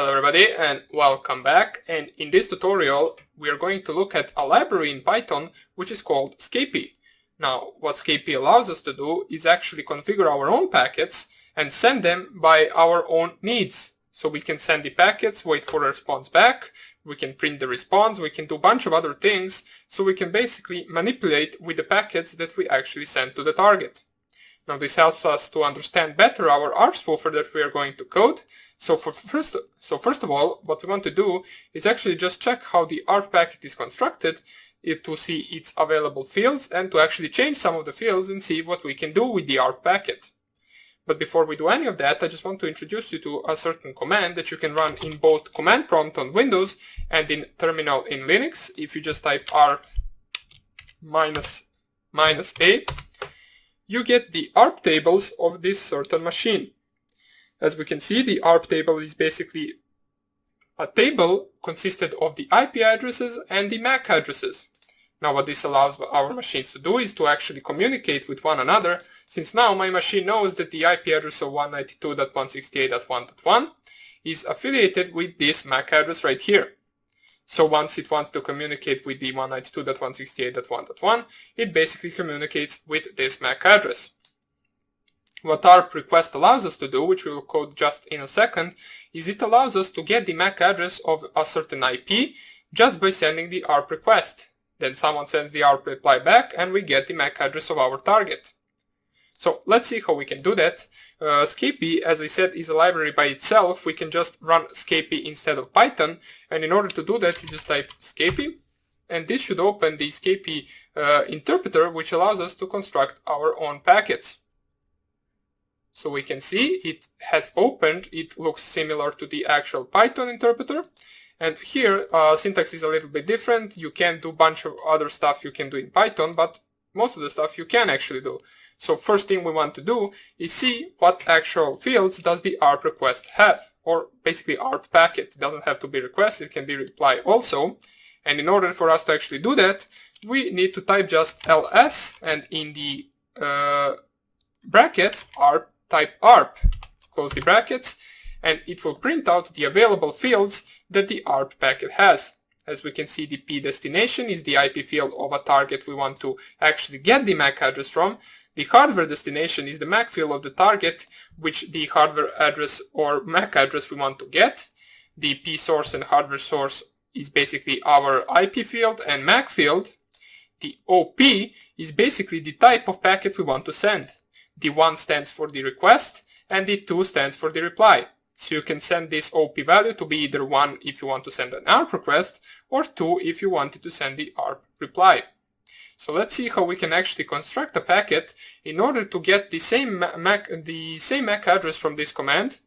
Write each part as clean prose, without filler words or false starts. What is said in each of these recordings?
Hello everybody and welcome back, and in this tutorial we are going to look at a library in Python which is called scapy. Now what scapy allows us to do is actually configure our own packets and send them by our own needs. So we can send the packets, wait for a response back, we can print the response, we can do a bunch of other things, so we can basically manipulate with the packets that we actually send to the target. Now this helps us to understand better our ARP spoofer that we are going to code. So first of all, what we want to do is actually just check how the ARP packet is constructed to see its available fields and to actually change some of the fields and see what we can do with the ARP packet. But before we do any of that, I just want to introduce you to a certain command that you can run in both command prompt on Windows and in terminal in Linux. If you just type ARP -a, you get the ARP tables of this certain machine. As we can see, the ARP table is basically a table consisted of the IP addresses and the MAC addresses. Now what this allows our machines to do is to actually communicate with one another, since now my machine knows that the IP address of 192.168.1.1 is affiliated with this MAC address right here. So once it wants to communicate with the 192.168.1.1, it basically communicates with this MAC address. What ARP request allows us to do, which we will code just in a second, is it allows us to get the MAC address of a certain IP just by sending the ARP request. Then someone sends the ARP reply back and we get the MAC address of our target. So let's see how we can do that. Scapy, as I said, is a library by itself. We can just run scapy instead of Python, and in order to do that you just type scapy, and this should open the scapy interpreter, which allows us to construct our own packets. So we can see it has opened. It looks similar to the actual Python interpreter, and here syntax is a little bit different. You can do a bunch of other stuff you can do in Python, but most of the stuff you can actually do. So first thing we want to do is see what actual fields does the ARP request have, or basically ARP packet. It doesn't have to be request, it can be reply also. And in order for us to actually do that, we need to type just ls, and in the brackets ARP, type ARP, close the brackets, and it will print out the available fields that the ARP packet has. As we can see, the P destination is the IP field of a target we want to actually get the MAC address from. The hardware destination is the MAC field of the target, which the hardware address or MAC address we want to get. The P source and hardware source is basically our IP field and MAC field. The OP is basically the type of packet we want to send. The 1 stands for the request and the 2 stands for the reply. So you can send this OP value to be either 1 if you want to send an ARP request, or 2 if you wanted to send the ARP reply. So let's see how we can actually construct a packet in order to get the same MAC address from this command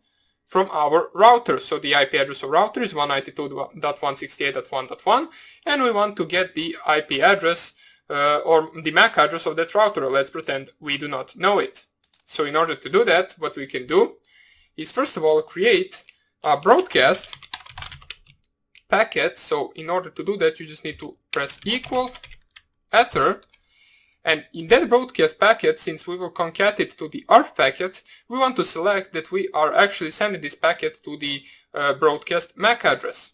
from our router. So the IP address of router is 192.168.1.1, and we want to get the IP address or the MAC address of that router. Let's pretend we do not know it. So in order to do that, what we can do is first of all create a broadcast packet. So in order to do that, you just need to press equal ether, and in that broadcast packet, since we will concat it to the ARP packet, we want to select that we are actually sending this packet to the broadcast MAC address.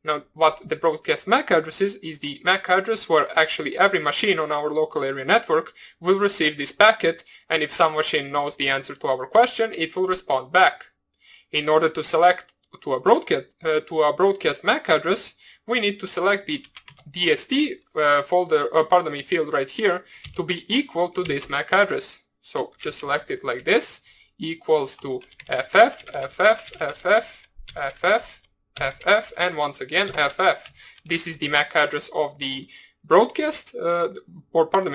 Now what the broadcast MAC address is the MAC address where actually every machine on our local area network will receive this packet, and if some machine knows the answer to our question, it will respond back. In order to select to a broadcast MAC address, we need to select the DST field right here to be equal to this MAC address. So just select it like this, equals to FF, and once again FF. This is the MAC address of the broadcast,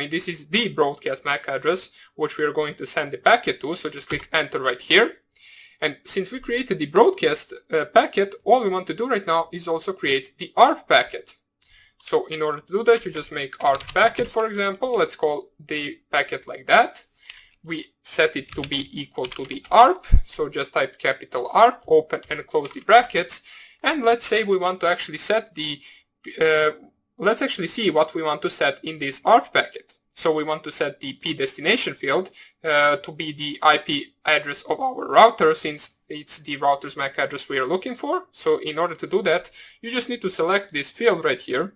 this is the broadcast MAC address which we are going to send the packet to. So just click enter right here. And since we created the broadcast packet, all we want to do right now is also create the ARP packet. So in order to do that, you just make ARP packet, for example. Let's call the packet like that. We set it to be equal to the ARP. So just type capital ARP, open and close the brackets. And let's say we want to actually set the, let's actually see what we want to set in this ARP packet. So we want to set the P destination field to be the IP address of our router, since it's the router's MAC address we are looking for. So in order to do that, you just need to select this field right here,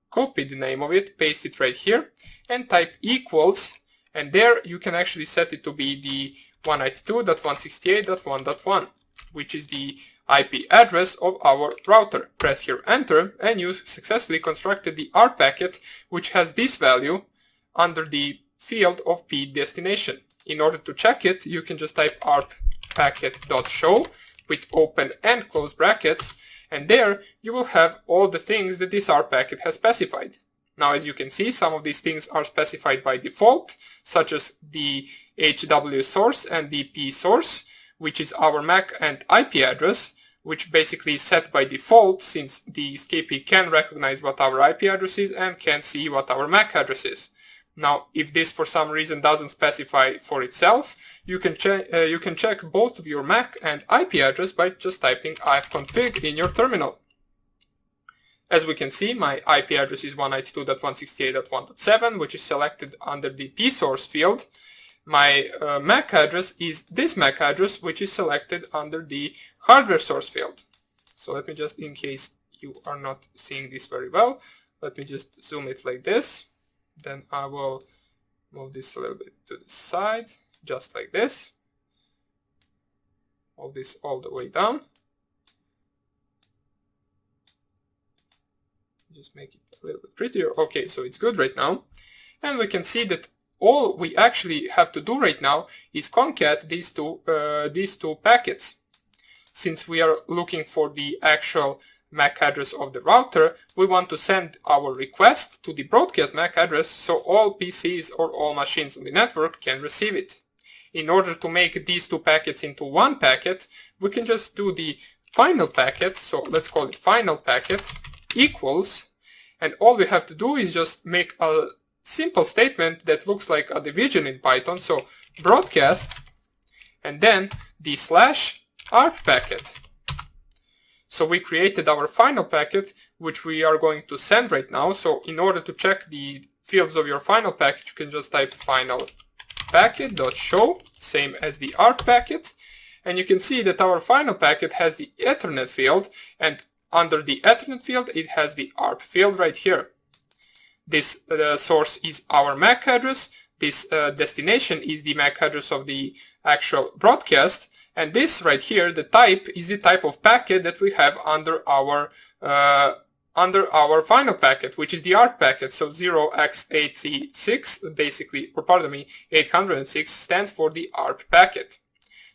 copy the name of it, paste it right here, and type equals, and there you can actually set it to be the 192.168.1.1, which is the IP address of our router. Press here enter, and you successfully constructed the ARP packet, which has this value under the field of P destination. In order to check it, you can just type ARP packet.show with open and close brackets, and there you will have all the things that this ARP packet has specified. Now, as you can see, some of these things are specified by default, such as the HW source and the P source, which is our MAC and IP address, which basically is set by default since the escapee can recognize what our IP address is and can see what our MAC address is. Now, if this for some reason doesn't specify for itself, you can check both of your MAC and IP address by just typing ifconfig in your terminal. As we can see, my IP address is 192.168.1.7, which is selected under the P source field. My MAC address is this MAC address, which is selected under the hardware source field. So let me just, in case you are not seeing this very well, let me just zoom it like this. Then I will move this a little bit to the side, just like this. Move this all the way down. Just make it a little bit prettier. Okay, so it's good right now. And we can see that all we actually have to do right now is concat these two packets. Since we are looking for the actual MAC address of the router, we want to send our request to the broadcast MAC address so all PCs or all machines on the network can receive it. In order to make these two packets into one packet, we can just do the final packet, so let's call it final packet, equals, and all we have to do is just make a simple statement that looks like a division in Python, so broadcast, and then the /ARP packet. So we created our final packet, which we are going to send right now. So in order to check the fields of your final packet, you can just type final packet.show, same as the ARP packet, and you can see that our final packet has the Ethernet field, and under the Ethernet field it has the ARP field right here. This source is our MAC address, this destination is the MAC address of the actual broadcast, and this right here, the type, is the type of packet that we have under our final packet, which is the ARP packet. So 0x86 basically, or pardon me, 806 stands for the ARP packet.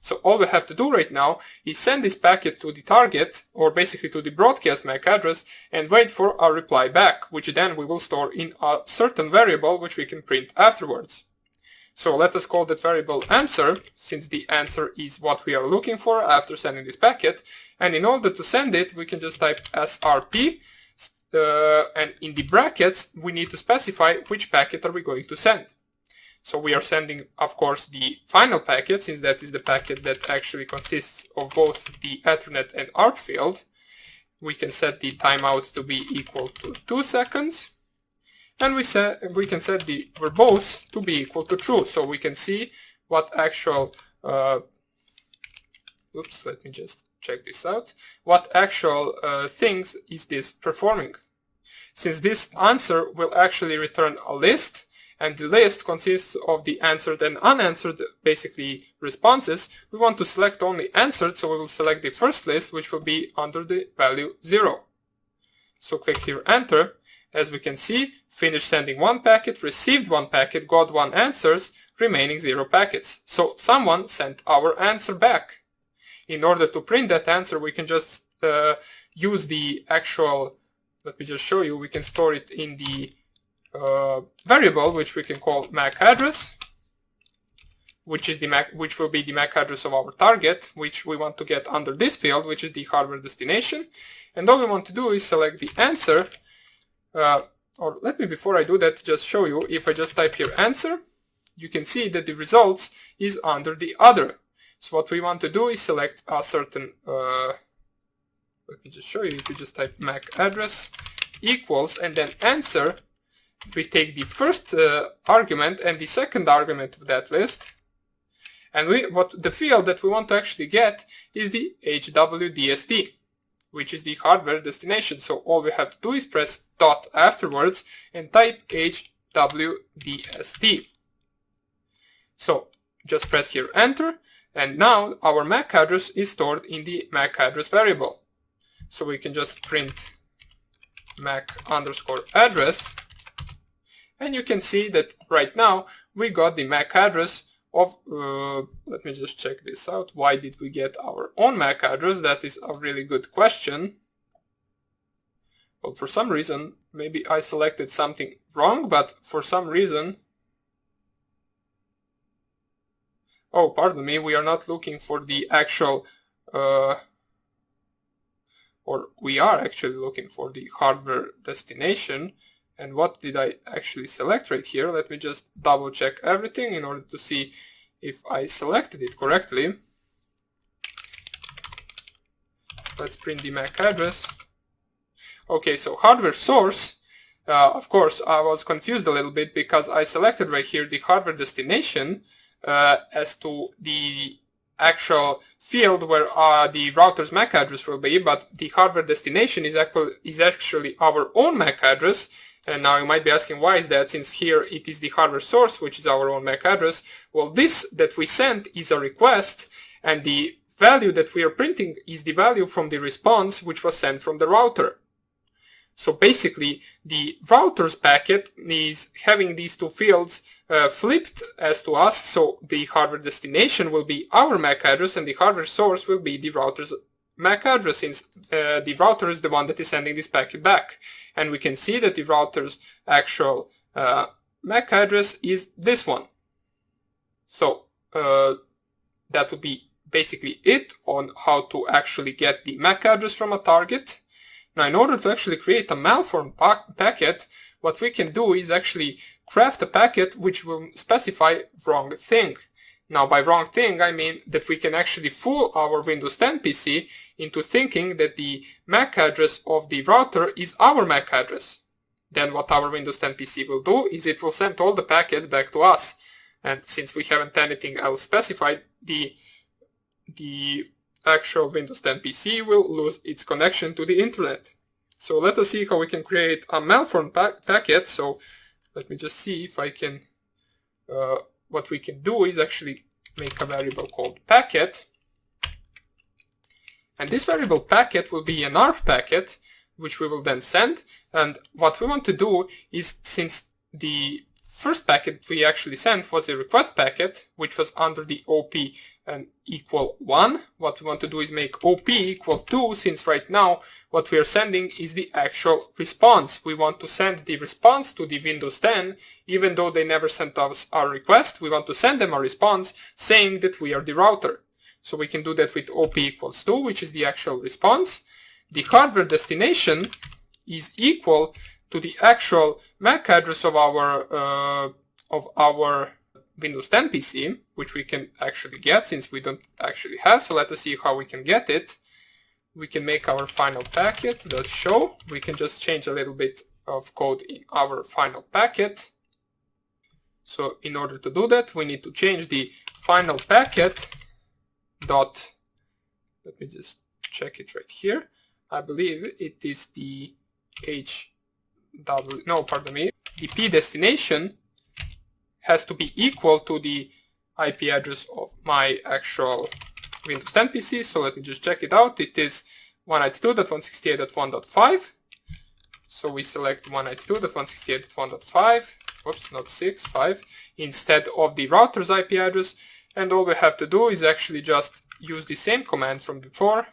So all we have to do right now is send this packet to the target, or basically to the broadcast MAC address, and wait for a reply back, which then we will store in a certain variable which we can print afterwards. So let us call that variable answer, since the answer is what we are looking for after sending this packet. And in order to send it, we can just type srp, and in the brackets we need to specify which packet are we going to send. So we are sending, of course, the final packet, since that is the packet that actually consists of both the Ethernet and ARP field. We can set the timeout to be equal to 2 seconds. And we can set the verbose to be equal to true. So we can see what actual, oops, let me just check this out. What actual things is this performing? Since this answer will actually return a list, and the list consists of the answered and unanswered, basically, responses, we want to select only answered, so we will select the first list, which will be under the value 0. So click here enter. As we can see, finished sending 1 packet, received 1 packet, got 1 answers, remaining 0 packets. So someone sent our answer back. In order to print that answer, we can just use the actual, let me just show you, we can store it in the variable, which we can call MAC address, which will be the MAC address of our target, which we want to get under this field, which is the hardware destination. And all we want to do is select the answer, or let me, before I do that, just show you. If I just type here answer, you can see that the results is under the other. So what we want to do is select a certain, let me just show you. If you just type MAC address equals and then answer, we take the first argument and the second argument of that list, And what the field that we want to actually get is the HWDSD, which is the hardware destination. So all we have to do is press dot afterwards and type HWDSD. So just press here enter, and now our MAC address is stored in the MAC address variable. So we can just print MAC_address, and you can see that right now we got the MAC address of, let me just check this out. Why did we get our own MAC address? That is a really good question. Well, for some reason, maybe I selected something wrong, but for some reason, oh, pardon me, we are not looking for the actual, or we are actually looking for the hardware destination. And what did I actually select right here? Let me just double check everything in order to see if I selected it correctly. Let's print the MAC address. Okay, so hardware source, of course I was confused a little bit because I selected right here the hardware destination as to the actual field where the router's MAC address will be, but the hardware destination is actually our own MAC address. And now you might be asking, why is that, since here it is the hardware source, which is our own MAC address. Well, this that we sent is a request, and the value that we are printing is the value from the response which was sent from the router. So basically, the router's packet is having these two fields flipped as to us, so the hardware destination will be our MAC address and the hardware source will be the router's MAC address, since the router is the one that is sending this packet back. And we can see that the router's actual MAC address is this one. So that would be basically it on how to actually get the MAC address from a target. Now, in order to actually create a malformed packet, what we can do is actually craft a packet which will specify wrong thing. Now, by wrong thing, I mean that we can actually fool our Windows 10 PC into thinking that the MAC address of the router is our MAC address. Then what our Windows 10 PC will do is it will send all the packets back to us. And since we haven't anything else specified, the actual Windows 10 PC will lose its connection to the internet. So let us see how we can create a malformed packet. So let me just see if I can... what we can do is actually make a variable called packet. And this variable packet will be an ARP packet, which we will then send. And what we want to do is, since the first packet we actually sent was a request packet, which was under the OP and equal 1, what we want to do is make OP equal 2, since right now what we are sending is the actual response. We want to send the response to the Windows 10, even though they never sent us our request. We want to send them a response saying that we are the router. So we can do that with OP equals 2, which is the actual response. The hardware destination is equal to the actual MAC address of our Windows 10 PC, which we can actually get since we don't actually have. So let us see how we can get it. We can make our final packet .show. We can just change a little bit of code in our final packet. So in order to do that, we need to change the final packet dot, let me just check it right here. I believe it is the the P destination has to be equal to the IP address of my actual Windows 10 PC. So let me just check it out. It is 192.168.1.5. So we select 192.168.1.5, whoops, not 6, 5, instead of the router's IP address. And all we have to do is actually just use the same command from before.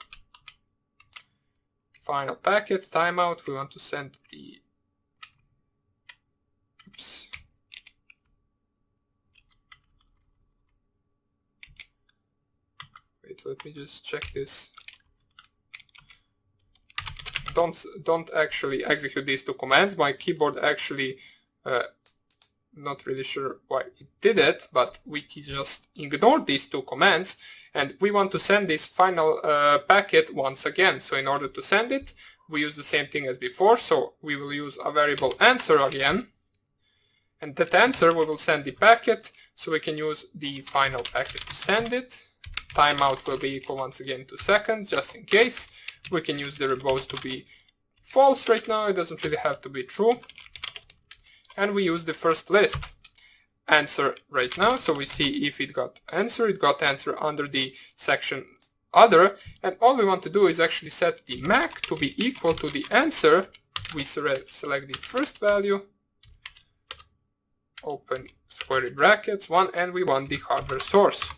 Final packet, timeout, we want to send the, oops. Wait, let me just check this. Don't actually execute these two commands. My keyboard actually, not really sure why it did it, but we can just ignore these two commands, and we want to send this final packet once again. So in order to send it, we use the same thing as before. So we will use a variable answer again, And that answer, we will send the packet, so we can use the final packet to send it. Timeout will be equal once again 2 seconds, just in case. We can use the verbose to be false right now, it doesn't really have to be true. And we use the first list answer right now, so we see if it got answer. It got answer under the section other, and all we want to do is actually set the MAC to be equal to the answer. We select the first value, open square brackets 1, and we want the hardware source.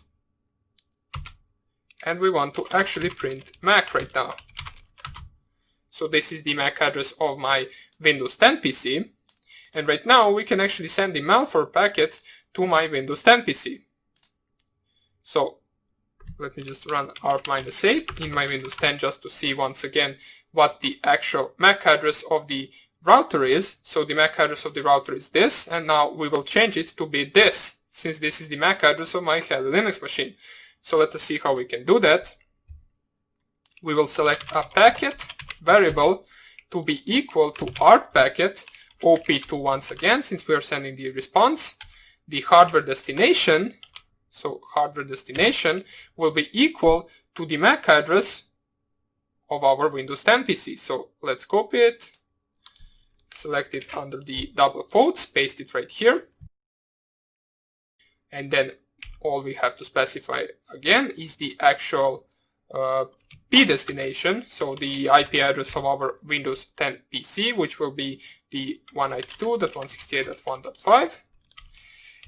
And we want to actually print MAC right now. So this is the MAC address of my Windows 10 PC. And right now we can actually send the malware packet to my Windows 10 PC. So let me just run ARP-8 in my Windows 10 just to see once again what the actual MAC address of the router is. So the MAC address of the router is this, and now we will change it to be this, since this is the MAC address of my Kali Linux machine. So let us see how we can do that. We will select a packet variable to be equal to ARP packet OP2 once again, since we are sending the response. The hardware destination, so hardware destination will be equal to the MAC address of our Windows 10 PC. So let's copy it, select it under the double quotes, paste it right here, and then all we have to specify again is the actual P destination, so the IP address of our Windows 10 PC, which will be the 192.168.1.5.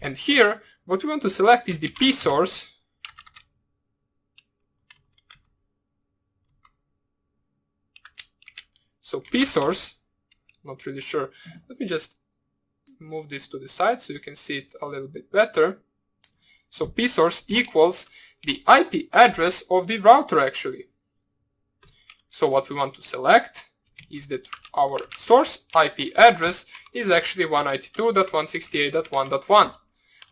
And here, what we want to select is the P source. So P source, not really sure. Let me just move this to the side so you can see it a little bit better. So P source equals the IP address of the router actually. So what we want to select is that our source IP address is actually 192.168.1.1,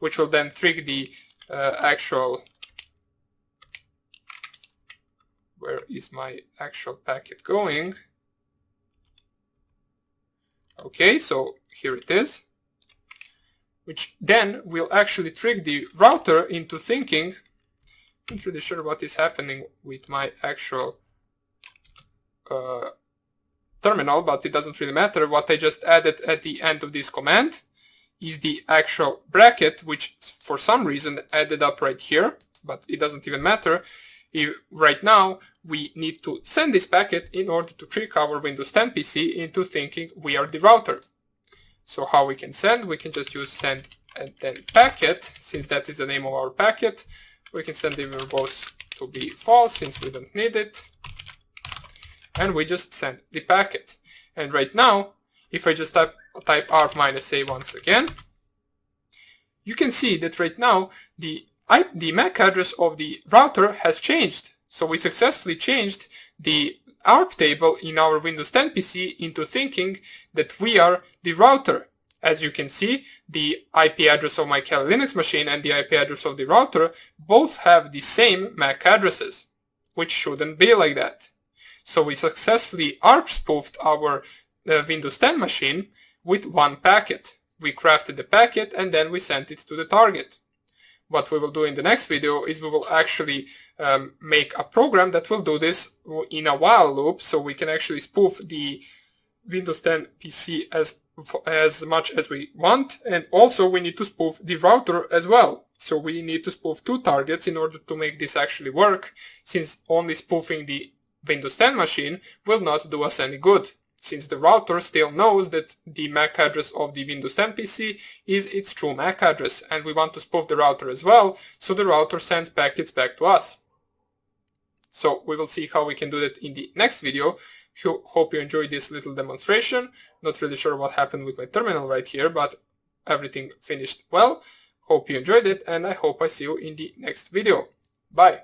which will then trigger the actual, where is my actual packet going? Okay, so here it is, which then will actually trick the router into thinking, I'm not really sure what is happening with my actual terminal, but it doesn't really matter. What I just added at the end of this command is the actual bracket, which for some reason added up right here, but it doesn't even matter. Right now we need to send this packet in order to trick our Windows 10 PC into thinking we are the router. So how we can send? We can just use send and then packet, since that is the name of our packet. We can send the verbose to be false since we don't need it. And we just send the packet. And right now, if I just type ARP-A once again, you can see that right now the MAC address of the router has changed. So we successfully changed the ARP table in our Windows 10 PC into thinking that we are the router. As you can see, the IP address of my Kali Linux machine and the IP address of the router both have the same MAC addresses, which shouldn't be like that. So we successfully ARP spoofed our Windows 10 machine with one packet. We crafted the packet and then we sent it to the target. What we will do in the next video is we will actually make a program that will do this in a while loop, so we can actually spoof the Windows 10 PC as much as we want, and also we need to spoof the router as well. So we need to spoof two targets in order to make this actually work, since only spoofing the Windows 10 machine will not do us any good, since the router still knows that the MAC address of the Windows 10 PC is its true MAC address, and we want to spoof the router as well, so the router sends packets back to us. So we will see how we can do that in the next video. Hope you enjoyed this little demonstration. Not really sure what happened with my terminal right here, but everything finished well. Hope you enjoyed it, and I hope I see you in the next video. Bye!